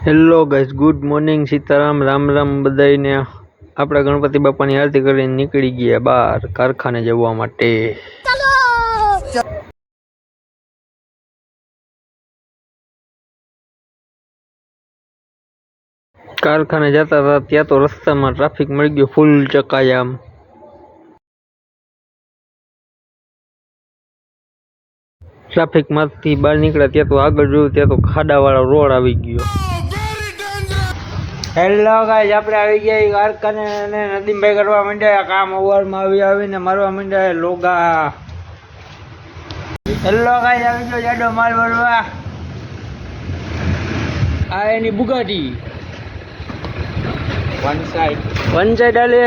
Hello guys, good morning, Sitaram, Ram Ram બધાને। આપણે ગણપતિ બાપાની આરતી કરીને નીકળી ગયા બહાર કારખાને જવા માટે। કારખાને જતા હતા ત્યાં તો રસ્તામાં ટ્રાફિક મળી ગયો ફૂલ ચકાજામ। ટ્રાફિક માંથી બહાર નીકળ્યા ત્યાં તો આગળ જોયું ત્યાં તો ખાડાવાળો રોડ આવી ગયો। હેલો ગાઈસ, આપણે આવી ગયા કારખાને અને નદીમભાઈ કરવા માંડ્યા કામ ઓવરમાં આવીને મારવા માંડ્યા લોગા। હેલો ગાઈસ, આવી ગયો જાડો માલ ભરવા। આ એની બુગાટી વન સાઈડ આલે।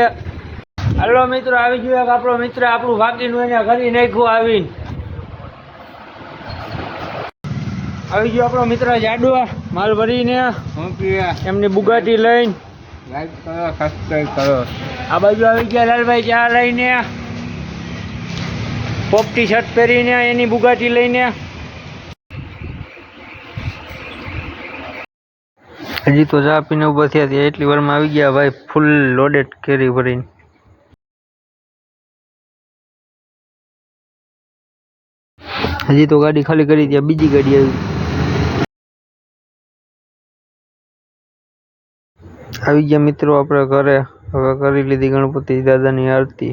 હાલો મિત્રો, આવી ગયો એક આપણો મિત્ર, આપણું બાકીનું એને કરી નાખ્યું આવીને। આવી ગયો આપણો મિત્ર જાડો માલ ભરીને એમની બુગાટી લઈને। લાઈક કરો, સબસ્ક્રાઇબ કરો। આ બાજુ આવી ગયા લાલભાઈ ચા લઈને, પોપટી શર્ટ પહેરીને એની બુગાટી લઈને। હજી તો ચા પીને ઉભા થયા ત્યાં એટલી વારમાં આવી ગયા ભાઈ ફૂલ લોડેડ કેરી ભરીને। હજી તો ગાડી ખાલી કરી ત્યાં બીજી ગાડી આવી ગયા મિત્રો આપણે ઘરે। હવે કરી લીધી ગણપતિ દાદાની આરતી।